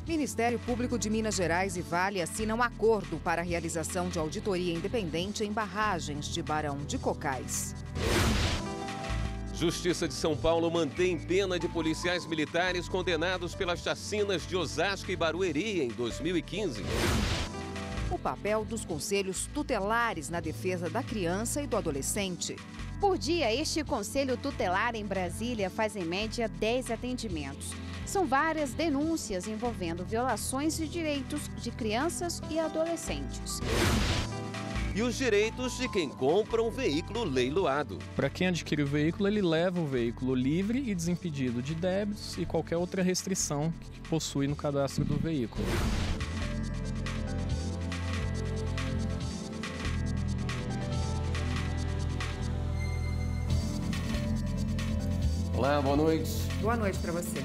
Ministério Público de Minas Gerais e Vale assinam acordo para a realização de auditoria independente em barragens de Barão de Cocais. Justiça de São Paulo mantém pena de policiais militares condenados pelas chacinas de Osasco e Barueri em 2015. O papel dos conselhos tutelares na defesa da criança e do adolescente. Por dia, este conselho tutelar em Brasília faz em média 10 atendimentos. São várias denúncias envolvendo violações de direitos de crianças e adolescentes. E os direitos de quem compra um veículo leiloado. Para quem adquire o veículo, ele leva o veículo livre e desimpedido de débitos e qualquer outra restrição que possui no cadastro do veículo. Olá, boa noite. Boa noite para você.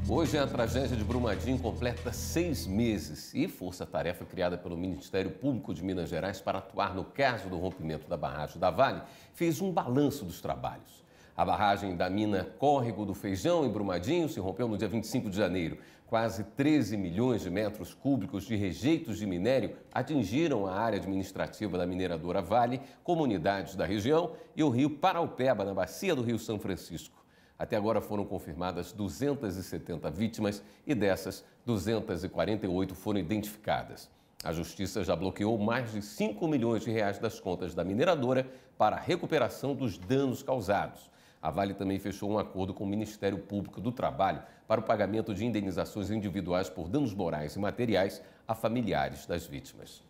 Hoje a tragédia de Brumadinho completa 6 meses e força-tarefa criada pelo Ministério Público de Minas Gerais para atuar no caso do rompimento da barragem da Vale fez um balanço dos trabalhos. A barragem da mina Córrego do Feijão, em Brumadinho, se rompeu no dia 25 de janeiro. Quase 13 milhões de metros cúbicos de rejeitos de minério atingiram a área administrativa da mineradora Vale, comunidades da região e o rio Paraupeba, na bacia do Rio São Francisco. Até agora foram confirmadas 270 vítimas e dessas, 248 foram identificadas. A Justiça já bloqueou mais de 5 milhões de reais das contas da mineradora para a recuperação dos danos causados. A Vale também fechou um acordo com o Ministério Público do Trabalho para o pagamento de indenizações individuais por danos morais e materiais a familiares das vítimas.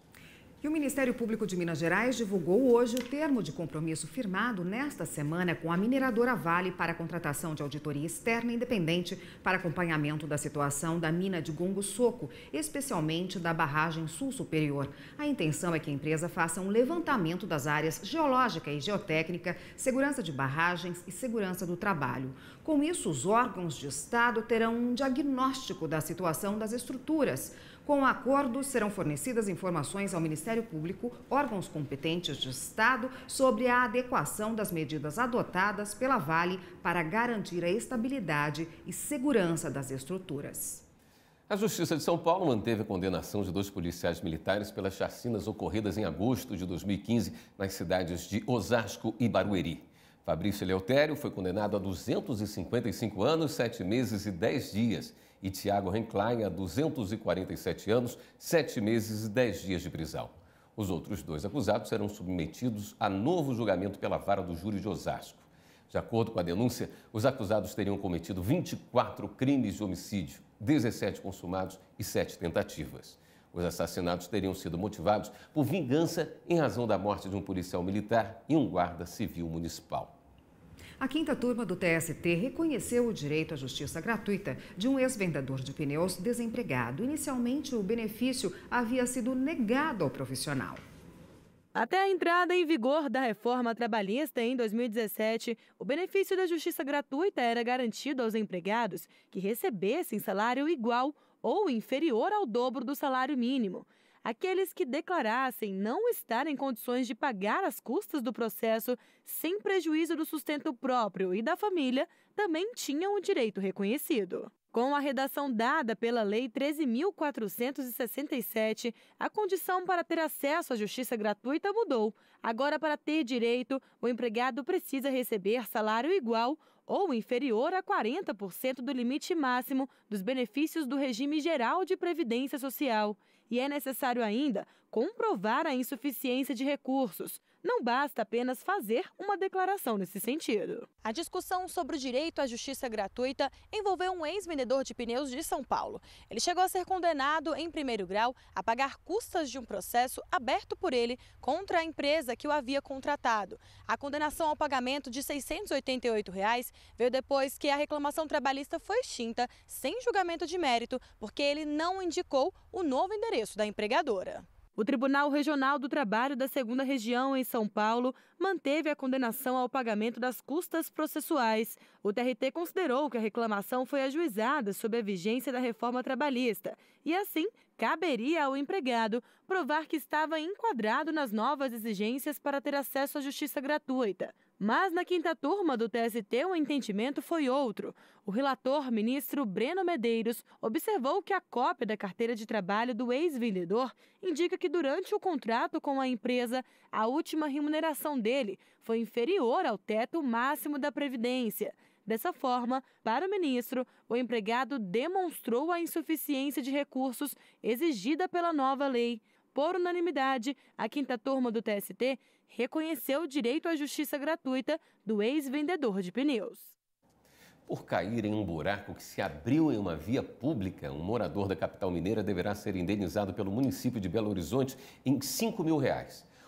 E o Ministério Público de Minas Gerais divulgou hoje o termo de compromisso firmado nesta semana com a mineradora Vale para a contratação de auditoria externa independente para acompanhamento da situação da mina de Gongo Soco, especialmente da barragem Sul Superior. A intenção é que a empresa faça um levantamento das áreas geológica e geotécnica, segurança de barragens e segurança do trabalho. Com isso, os órgãos de Estado terão um diagnóstico da situação das estruturas. Com o acordo, serão fornecidas informações ao Ministério Público, órgãos competentes de Estado, sobre a adequação das medidas adotadas pela Vale para garantir a estabilidade e segurança das estruturas. A Justiça de São Paulo manteve a condenação de 2 policiais militares pelas chacinas ocorridas em agosto de 2015 nas cidades de Osasco e Barueri. Fabrício Eleutério foi condenado a 255 anos, 7 meses e 10 dias. E Tiago Renklein a 247 anos, 7 meses e 10 dias de prisão. Os outros 2 acusados serão submetidos a novo julgamento pela vara do júri de Osasco. De acordo com a denúncia, os acusados teriam cometido 24 crimes de homicídio, 17 consumados e 7 tentativas. Os assassinatos teriam sido motivados por vingança em razão da morte de um policial militar e um guarda civil municipal. A 5ª turma do TST reconheceu o direito à justiça gratuita de um ex-vendedor de pneus desempregado. Inicialmente, o benefício havia sido negado ao profissional. Até a entrada em vigor da reforma trabalhista em 2017, o benefício da justiça gratuita era garantido aos empregados que recebessem salário igual ou inferior ao dobro do salário mínimo. Aqueles que declarassem não estar em condições de pagar as custas do processo sem prejuízo do sustento próprio e da família também tinham o direito reconhecido. Com a redação dada pela Lei 13.467, a condição para ter acesso à justiça gratuita mudou. Agora, para ter direito, o empregado precisa receber salário igual ou inferior a 40% do limite máximo dos benefícios do regime geral de previdência social. E é necessário ainda comprovar a insuficiência de recursos. Não basta apenas fazer uma declaração nesse sentido. A discussão sobre o direito à justiça gratuita envolveu um ex-vendedor de pneus de São Paulo. Ele chegou a ser condenado em 1º grau a pagar custas de um processo aberto por ele contra a empresa que o havia contratado. A condenação ao pagamento de R$ 688 veio depois que a reclamação trabalhista foi extinta sem julgamento de mérito, porque ele não indicou o novo endereço da empregadora. O Tribunal Regional do Trabalho da 2ª Região, em São Paulo, manteve a condenação ao pagamento das custas processuais. O TRT considerou que a reclamação foi ajuizada sob a vigência da reforma trabalhista e, assim, caberia ao empregado provar que estava enquadrado nas novas exigências para ter acesso à justiça gratuita. Mas na quinta turma do TST, o entendimento foi outro. O relator, ministro Breno Medeiros, observou que a cópia da carteira de trabalho do ex-vendedor indica que durante o contrato com a empresa, a última remuneração dele foi inferior ao teto máximo da Previdência. Dessa forma, para o ministro, o empregado demonstrou a insuficiência de recursos exigida pela nova lei. Por unanimidade, a quinta turma do TST reconheceu o direito à justiça gratuita do ex-vendedor de pneus. Por cair em um buraco que se abriu em uma via pública, um morador da capital mineira deverá ser indenizado pelo município de Belo Horizonte em R$5 mil.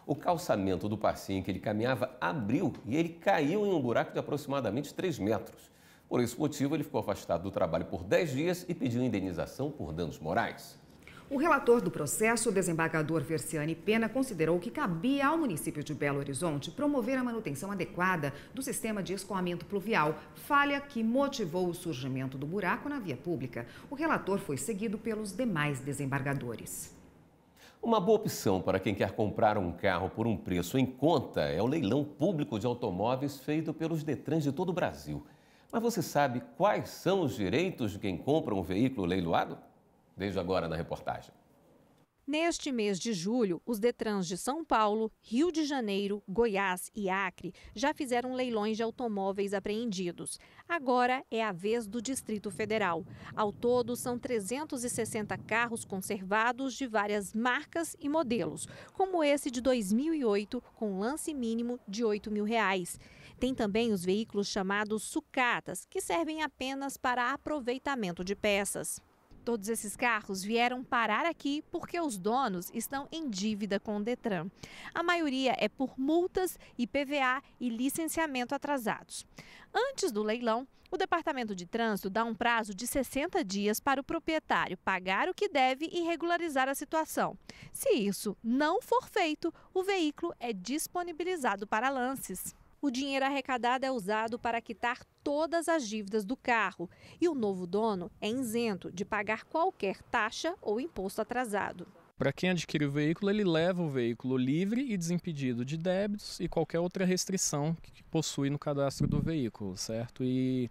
O calçamento do passeio em que ele caminhava abriu e ele caiu em um buraco de aproximadamente 3 metros. Por esse motivo, ele ficou afastado do trabalho por 10 dias e pediu indenização por danos morais. O relator do processo, o desembargador Versiani Pena, considerou que cabia ao município de Belo Horizonte promover a manutenção adequada do sistema de escoamento pluvial, falha que motivou o surgimento do buraco na via pública. O relator foi seguido pelos demais desembargadores. Uma boa opção para quem quer comprar um carro por um preço em conta é o leilão público de automóveis feito pelos Detrans de todo o Brasil. Mas você sabe quais são os direitos de quem compra um veículo leiloado? Veja agora na reportagem. Neste mês de julho, os Detrans de São Paulo, Rio de Janeiro, Goiás e Acre já fizeram leilões de automóveis apreendidos. Agora é a vez do Distrito Federal. Ao todo, são 360 carros conservados de várias marcas e modelos, como esse de 2008, com lance mínimo de R$8 mil. Tem também os veículos chamados sucatas, que servem apenas para aproveitamento de peças. Todos esses carros vieram parar aqui porque os donos estão em dívida com o Detran. A maioria é por multas, IPVA e licenciamento atrasados. Antes do leilão, o Departamento de Trânsito dá um prazo de 60 dias para o proprietário pagar o que deve e regularizar a situação. Se isso não for feito, o veículo é disponibilizado para lances. O dinheiro arrecadado é usado para quitar todas as dívidas do carro e o novo dono é isento de pagar qualquer taxa ou imposto atrasado. Para quem adquire o veículo, ele leva o veículo livre e desimpedido de débitos e qualquer outra restrição que possui no cadastro do veículo, certo? E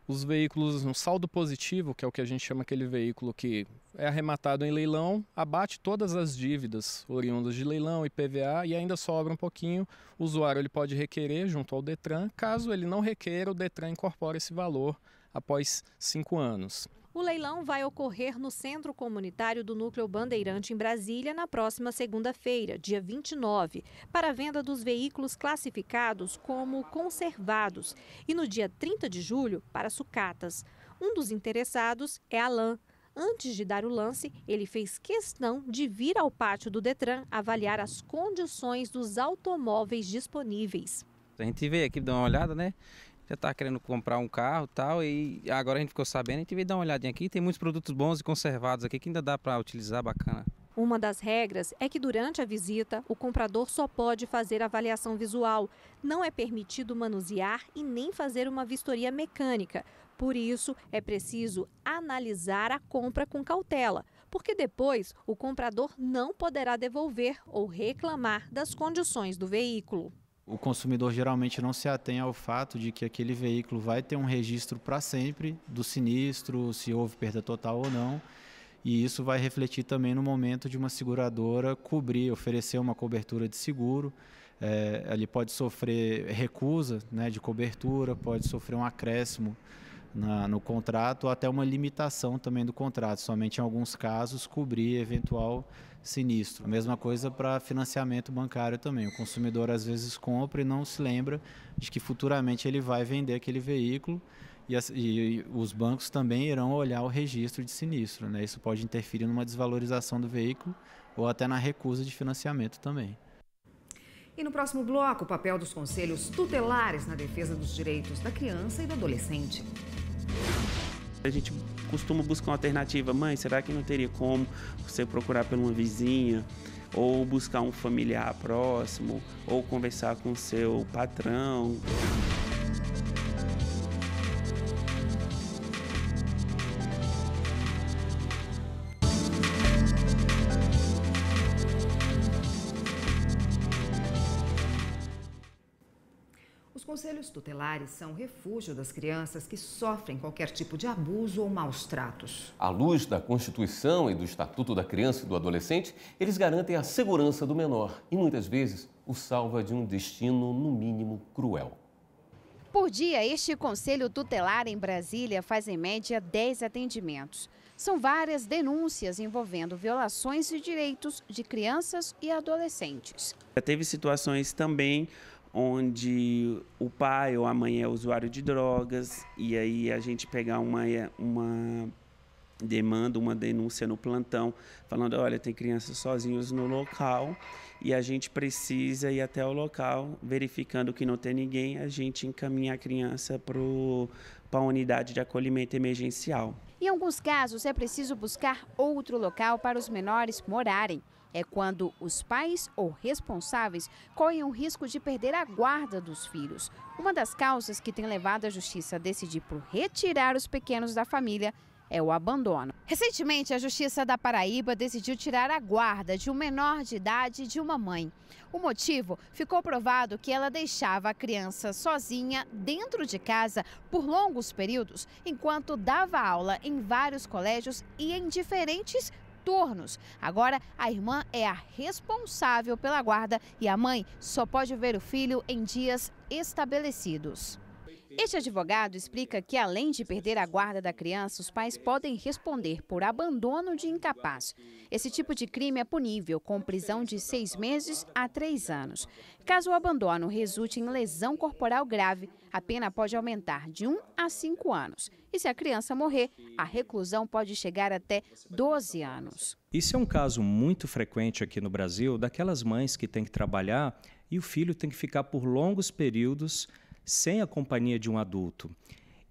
os veículos no saldo positivo, que é o que a gente chama aquele veículo que é arrematado em leilão, abate todas as dívidas oriundas de leilão, IPVA, e ainda sobra um pouquinho. O usuário ele pode requerer junto ao Detran. Caso ele não requeira, o Detran incorpora esse valor após 5 anos. O leilão vai ocorrer no Centro Comunitário do Núcleo Bandeirante, em Brasília, na próxima segunda-feira, dia 29, para a venda dos veículos classificados como conservados e no dia 30 de julho para sucatas. Um dos interessados é Alain. Antes de dar o lance, ele fez questão de vir ao pátio do Detran avaliar as condições dos automóveis disponíveis. A gente veio aqui dar uma olhada, né? Já está querendo comprar um carro e tal, e agora a gente ficou sabendo, a gente veio dar uma olhadinha aqui, tem muitos produtos bons e conservados aqui que ainda dá para utilizar, bacana. Uma das regras é que durante a visita, o comprador só pode fazer avaliação visual. Não é permitido manusear e nem fazer uma vistoria mecânica. Por isso, é preciso analisar a compra com cautela, porque depois o comprador não poderá devolver ou reclamar das condições do veículo. O consumidor geralmente não se atém ao fato de que aquele veículo vai ter um registro para sempre do sinistro, se houve perda total ou não. E isso vai refletir também no momento de uma seguradora cobrir, oferecer uma cobertura de seguro. Ele pode sofrer recusa, né, de cobertura, pode sofrer um acréscimo no contrato ou até uma limitação também do contrato, somente em alguns casos cobrir eventual sinistro. A mesma coisa para financiamento bancário também. O consumidor às vezes compra e não se lembra de que futuramente ele vai vender aquele veículo e os bancos também irão olhar o registro de sinistro, né? Isso pode interferir numa desvalorização do veículo ou até na recusa de financiamento também. E no próximo bloco, o papel dos conselhos tutelares na defesa dos direitos da criança e do adolescente. A gente costuma buscar uma alternativa. Mãe, será que não teria como você procurar por uma vizinha? Ou buscar um familiar próximo? Ou conversar com seu patrão? conselhos tutelares são refúgio das crianças que sofrem qualquer tipo de abuso ou maus tratos. À luz da Constituição e do Estatuto da Criança e do Adolescente, eles garantem a segurança do menor e, muitas vezes, o salva de um destino, no mínimo, cruel. Por dia, este conselho tutelar em Brasília faz em média 10 atendimentos. São várias denúncias envolvendo violações de direitos de crianças e adolescentes. Já teve situações também onde o pai ou a mãe é usuário de drogas e aí a gente pegar uma demanda, uma denúncia no plantão, falando, olha, tem crianças sozinhas no local e a gente precisa ir até o local, verificando que não tem ninguém, a gente encaminha a criança para a unidade de acolhimento emergencial. Em alguns casos, é preciso buscar outro local para os menores morarem. É quando os pais ou responsáveis correm o risco de perder a guarda dos filhos. Uma das causas que tem levado a justiça a decidir por retirar os pequenos da família é o abandono. Recentemente, a Justiça da Paraíba decidiu tirar a guarda de um menor de idade de uma mãe. O motivo ficou provado que ela deixava a criança sozinha dentro de casa por longos períodos, enquanto dava aula em vários colégios e em diferentes turnos. Agora, a irmã é a responsável pela guarda e a mãe só pode ver o filho em dias estabelecidos. Este advogado explica que, além de perder a guarda da criança, os pais podem responder por abandono de incapaz. Esse tipo de crime é punível, com prisão de 6 meses a 3 anos. Caso o abandono resulte em lesão corporal grave, a pena pode aumentar de 1 a 5 anos. E se a criança morrer, a reclusão pode chegar até 12 anos. Isso é um caso muito frequente aqui no Brasil, daquelas mães que têm que trabalhar e o filho tem que ficar por longos períodos sem a companhia de um adulto.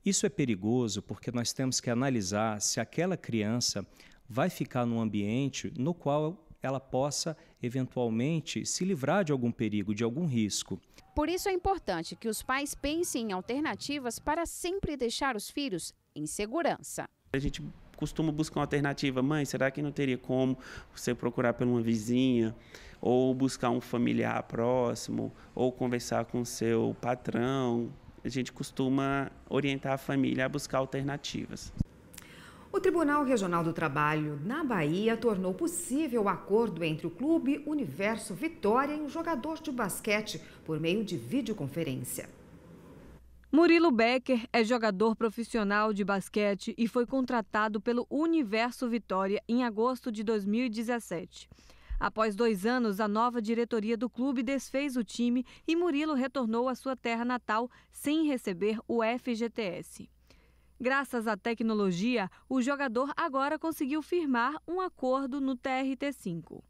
Isso é perigoso porque nós temos que analisar se aquela criança vai ficar num ambiente no qual ela possa, eventualmente, se livrar de algum perigo, de algum risco. Por isso é importante que os pais pensem em alternativas para sempre deixar os filhos em segurança. A gente costuma buscar uma alternativa. Mãe, será que não teria como você procurar por uma vizinha, ou buscar um familiar próximo, ou conversar com o seu patrão? A gente costuma orientar a família a buscar alternativas. O Tribunal Regional do Trabalho na Bahia tornou possível o acordo entre o Clube Universo Vitória e um jogador de basquete por meio de videoconferência. Murilo Becker é jogador profissional de basquete e foi contratado pelo Universo Vitória em agosto de 2017. Após 2 anos, a nova diretoria do clube desfez o time e Murilo retornou à sua terra natal sem receber o FGTS. Graças à tecnologia, o jogador agora conseguiu firmar um acordo no TRT5.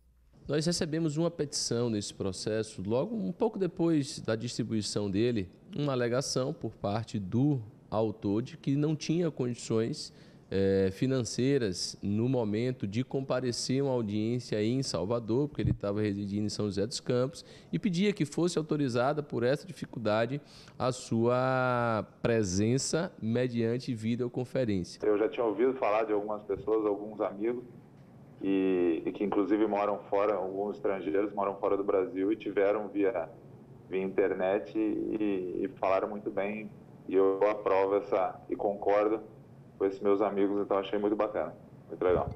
Nós recebemos uma petição nesse processo, logo um pouco depois da distribuição dele, uma alegação por parte do autor de que não tinha condições financeiras no momento de comparecer a uma audiência aí em Salvador, porque ele estava residindo em São José dos Campos, e pedia que fosse autorizada por essa dificuldade a sua presença mediante videoconferência. Eu já tinha ouvido falar de algumas pessoas, alguns amigos, e que inclusive moram fora, alguns estrangeiros moram fora do Brasil e tiveram via internet e falaram muito bem, e eu aprovo e concordo com esses meus amigos, então achei muito bacana, muito legal.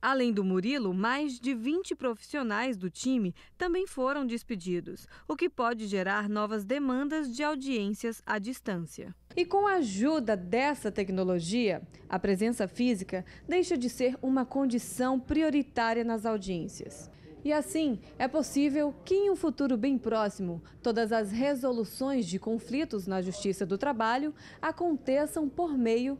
Além do Murilo, mais de 20 profissionais do time também foram despedidos, o que pode gerar novas demandas de audiências à distância. E com a ajuda dessa tecnologia, a presença física deixa de ser uma condição prioritária nas audiências. E assim, é possível que em um futuro bem próximo, todas as resoluções de conflitos na Justiça do Trabalho aconteçam por meio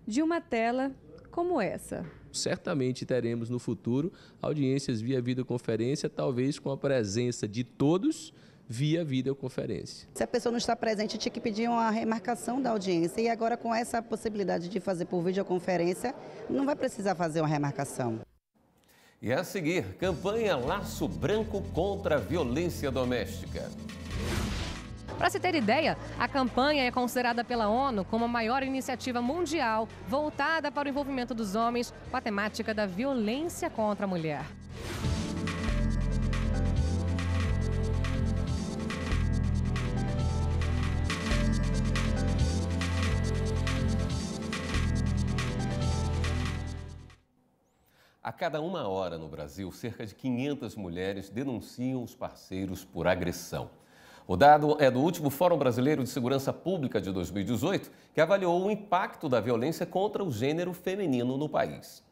de uma tela como essa. Certamente teremos no futuro audiências via videoconferência, talvez com a presença de todos via videoconferência. Se a pessoa não está presente, tinha que pedir uma remarcação da audiência, e agora com essa possibilidade de fazer por videoconferência, não vai precisar fazer uma remarcação. E a seguir, campanha Laço Branco contra a violência doméstica. Para se ter ideia, a campanha é considerada pela ONU como a maior iniciativa mundial voltada para o envolvimento dos homens com a temática da violência contra a mulher. A cada 1 hora no Brasil, cerca de 500 mulheres denunciam os parceiros por agressão. O dado é do último Fórum Brasileiro de Segurança Pública de 2018, que avaliou o impacto da violência contra o gênero feminino no país.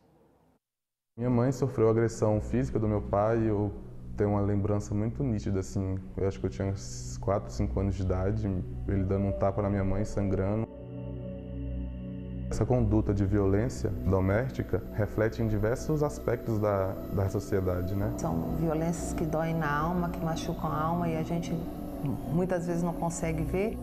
Minha mãe sofreu agressão física do meu pai e eu tenho uma lembrança muito nítida, assim. Eu acho que eu tinha uns 4, 5 anos de idade, ele dando um tapa na minha mãe, sangrando. Essa conduta de violência doméstica reflete em diversos aspectos da sociedade, né? São violências que doem na alma, que machucam a alma e a gente muitas vezes não consegue ver.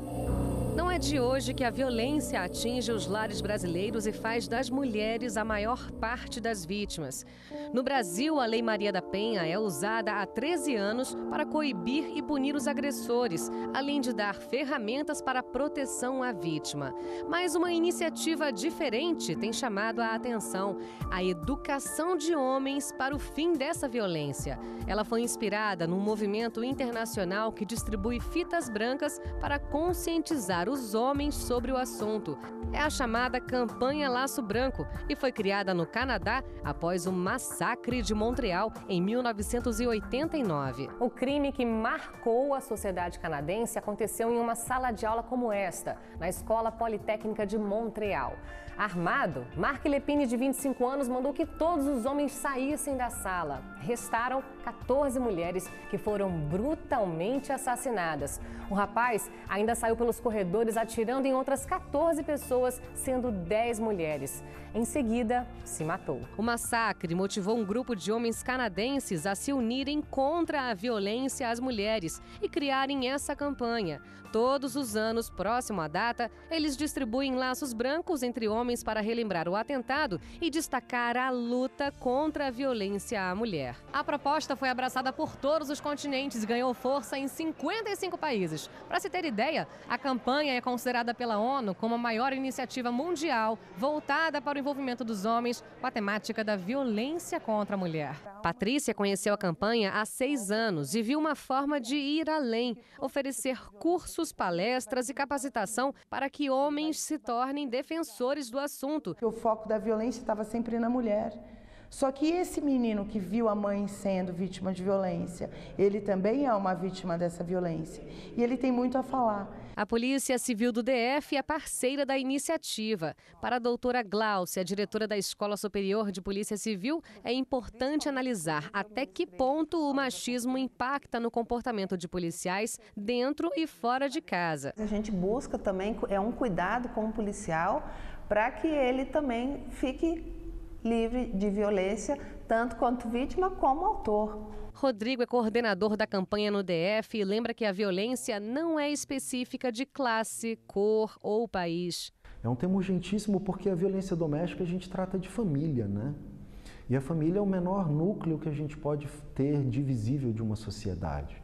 Não é de hoje que a violência atinge os lares brasileiros e faz das mulheres a maior parte das vítimas. No Brasil, a Lei Maria da Penha é usada há 13 anos para coibir e punir os agressores, além de dar ferramentas para proteção à vítima. Mas uma iniciativa diferente tem chamado a atenção: a educação de homens para o fim dessa violência. Ela foi inspirada num movimento internacional que distribui fitas brancas para conscientizar os homens sobre o assunto. É a chamada Campanha Laço Branco e foi criada no Canadá após o massacre de Montreal em 1989. O crime que marcou a sociedade canadense aconteceu em uma sala de aula como esta, na Escola Politécnica de Montreal. Armado, Mark Lepine, de 25 anos, mandou que todos os homens saíssem da sala. Restaram 14 mulheres que foram brutalmente assassinadas. O rapaz ainda saiu pelos corredores atirando em outras 14 pessoas, sendo 10 mulheres. Em seguida, se matou. O massacre motivou um grupo de homens canadenses a se unirem contra a violência às mulheres e criarem essa campanha. Todos os anos, próximo à data, eles distribuem laços brancos entre homens para relembrar o atentado e destacar a luta contra a violência à mulher. A proposta foi abraçada por todos os continentes e ganhou força em 55 países. Para se ter ideia, a campanha é considerada pela ONU como a maior iniciativa mundial voltada para o envolvimento dos homens com a temática da violência contra a mulher. Patrícia conheceu a campanha há 6 anos e viu uma forma de ir além, oferecer cursos, palestras e capacitação para que homens se tornem defensores do assunto. O foco da violência estava sempre na mulher. Só que esse menino que viu a mãe sendo vítima de violência, ele também é uma vítima dessa violência. E ele tem muito a falar. A Polícia Civil do DF é parceira da iniciativa. Para a doutora Glaucia, diretora da Escola Superior de Polícia Civil, é importante analisar até que ponto o machismo impacta no comportamento de policiais dentro e fora de casa. A gente busca também um cuidado com o policial para que ele também fique livre de violência, tanto quanto vítima como autor. Rodrigo é coordenador da campanha no DF e lembra que a violência não é específica de classe, cor ou país. É um tema urgentíssimo porque a violência doméstica a gente trata de família, né? E a família é o menor núcleo que a gente pode ter divisível de uma sociedade.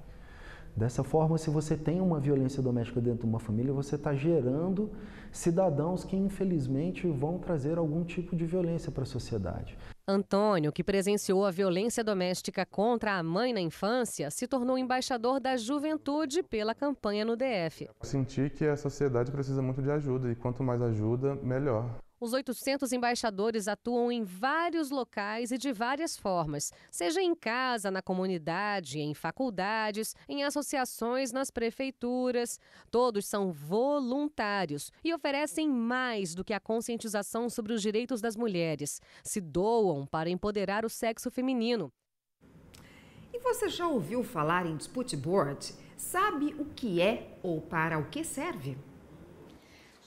Dessa forma, se você tem uma violência doméstica dentro de uma família, você está gerando cidadãos que, infelizmente, vão trazer algum tipo de violência para a sociedade. Antônio, que presenciou a violência doméstica contra a mãe na infância, se tornou embaixador da juventude pela campanha no DF. Senti que a sociedade precisa muito de ajuda e quanto mais ajuda, melhor. Os 800 embaixadores atuam em vários locais e de várias formas, seja em casa, na comunidade, em faculdades, em associações, nas prefeituras. Todos são voluntários e oferecem mais do que a conscientização sobre os direitos das mulheres. Se doam para empoderar o sexo feminino. E você já ouviu falar em dispute board? Sabe o que é ou para o que serve?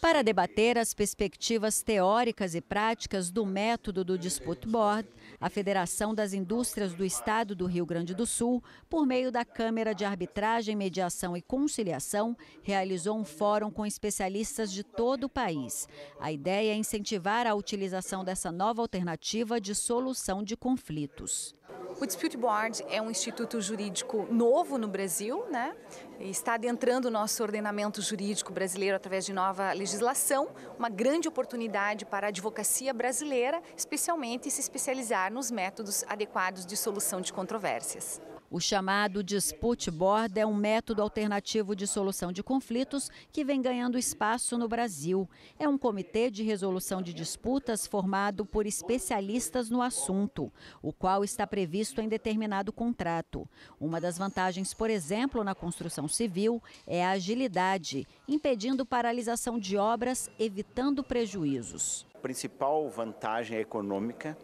Para debater as perspectivas teóricas e práticas do método do Dispute Board, a Federação das Indústrias do Estado do Rio Grande do Sul, por meio da Câmara de Arbitragem, Mediação e Conciliação, realizou um fórum com especialistas de todo o país. A ideia é incentivar a utilização dessa nova alternativa de solução de conflitos. O Dispute Board é um instituto jurídico novo no Brasil, né? Está adentrando o nosso ordenamento jurídico brasileiro através de nova legislação, uma grande oportunidade para a advocacia brasileira, especialmente se especializar nos métodos adequados de solução de controvérsias. O chamado Dispute Board é um método alternativo de solução de conflitos que vem ganhando espaço no Brasil. É um comitê de resolução de disputas formado por especialistas no assunto, o qual está previsto em determinado contrato. Uma das vantagens, por exemplo, na construção civil é a agilidade, impedindo paralisação de obras, evitando prejuízos. A principal vantagem é econômica.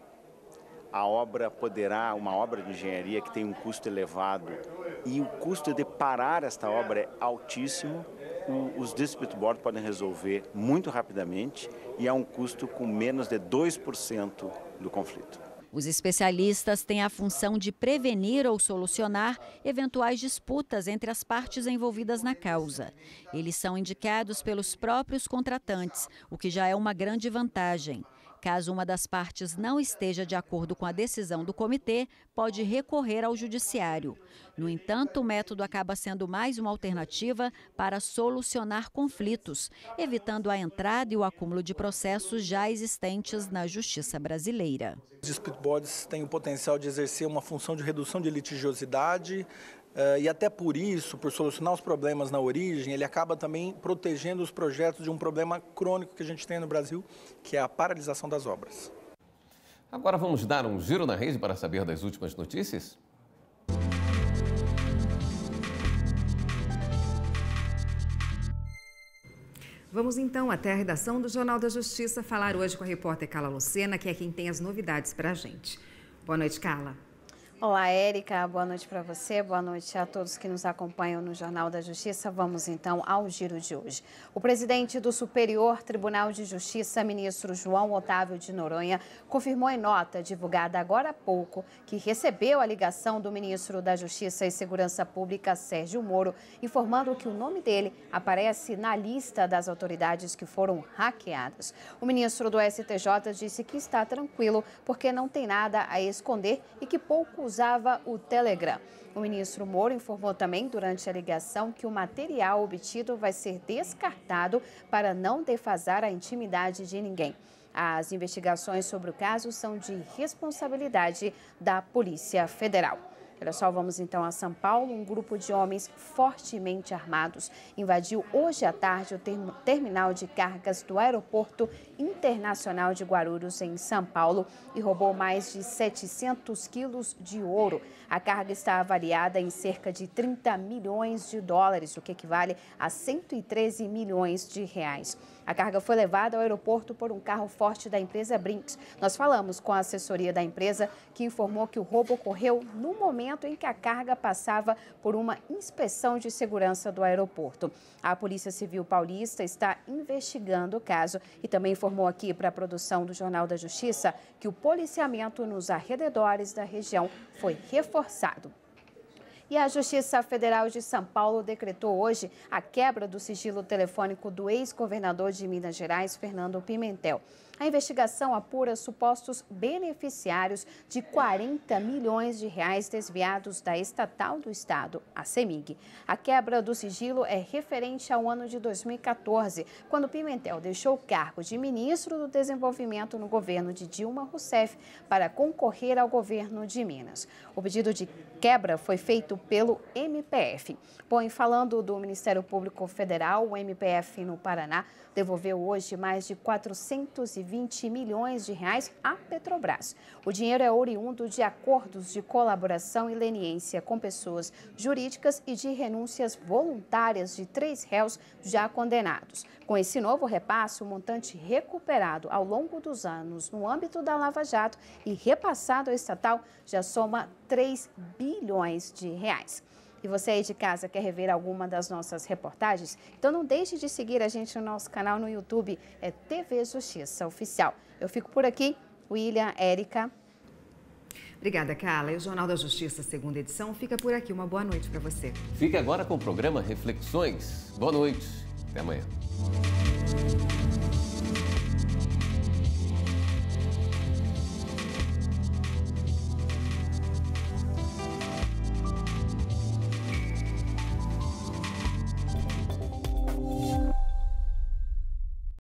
A obra uma obra de engenharia que tem um custo elevado e o custo de parar esta obra é altíssimo, os dispute board podem resolver muito rapidamente e a um custo com menos de 2% do conflito. Os especialistas têm a função de prevenir ou solucionar eventuais disputas entre as partes envolvidas na causa. Eles são indicados pelos próprios contratantes, o que já é uma grande vantagem. Caso uma das partes não esteja de acordo com a decisão do comitê, pode recorrer ao judiciário. No entanto, o método acaba sendo mais uma alternativa para solucionar conflitos, evitando a entrada e o acúmulo de processos já existentes na justiça brasileira. Os dispute boards têm o potencial de exercer uma função de redução de litigiosidade, e até por isso, por solucionar os problemas na origem, ele acaba também protegendo os projetos de um problema crônico que a gente tem no Brasil, que é a paralisação das obras. Agora vamos dar um giro na rede para saber das últimas notícias? Vamos então até a redação do Jornal da Justiça falar hoje com a repórter Carla Lucena, que é quem tem as novidades para a gente. Boa noite, Carla. Olá, Érica. Boa noite para você. Boa noite a todos que nos acompanham no Jornal da Justiça. Vamos então ao giro de hoje. O presidente do Superior Tribunal de Justiça, ministro João Otávio de Noronha, confirmou em nota divulgada agora há pouco que recebeu a ligação do ministro da Justiça e Segurança Pública, Sérgio Moro, informando que o nome dele aparece na lista das autoridades que foram hackeadas. O ministro do STJ disse que está tranquilo porque não tem nada a esconder e que pouco usava o Telegram. O ministro Moro informou também durante a ligação que o material obtido vai ser descartado para não defasar a intimidade de ninguém. As investigações sobre o caso são de responsabilidade da Polícia Federal. Olha só, vamos então a São Paulo. Um grupo de homens fortemente armados invadiu hoje à tarde o terminal de cargas do Aeroporto Internacional de Guarulhos, em São Paulo, e roubou mais de 700 quilos de ouro. A carga está avaliada em cerca de 30 milhões de dólares, o que equivale a 113 milhões de reais. A carga foi levada ao aeroporto por um carro forte da empresa Brinks. Nós falamos com a assessoria da empresa, que informou que o roubo ocorreu no momento em que a carga passava por uma inspeção de segurança do aeroporto. A Polícia Civil Paulista está investigando o caso e também informou aqui para a produção do Jornal da Justiça que o policiamento nos arredores da região foi reforçado. E a Justiça Federal de São Paulo decretou hoje a quebra do sigilo telefônico do ex-governador de Minas Gerais, Fernando Pimentel. A investigação apura supostos beneficiários de 40 milhões de reais desviados da estatal do estado, a CEMIG. A quebra do sigilo é referente ao ano de 2014, quando Pimentel deixou o cargo de ministro do Desenvolvimento no governo de Dilma Rousseff para concorrer ao governo de Minas. O pedido de quebra foi feito pelo MPF. Bom, e falando do Ministério Público Federal, o MPF no Paraná devolveu hoje mais de 420 milhões de reais à Petrobras. O dinheiro é oriundo de acordos de colaboração e leniência com pessoas jurídicas e de renúncias voluntárias de 3 réus já condenados. Com esse novo repasse, o montante recuperado ao longo dos anos no âmbito da Lava Jato e repassado ao estatal já soma 3 bilhões de reais. E você aí de casa quer rever alguma das nossas reportagens? Então não deixe de seguir a gente no nosso canal no YouTube, é TV Justiça Oficial. Eu fico por aqui, William, Érica. Obrigada, Carla. E o Jornal da Justiça, segunda edição, fica por aqui. Uma boa noite para você. Fique agora com o programa Reflexões. Boa noite. Até amanhã.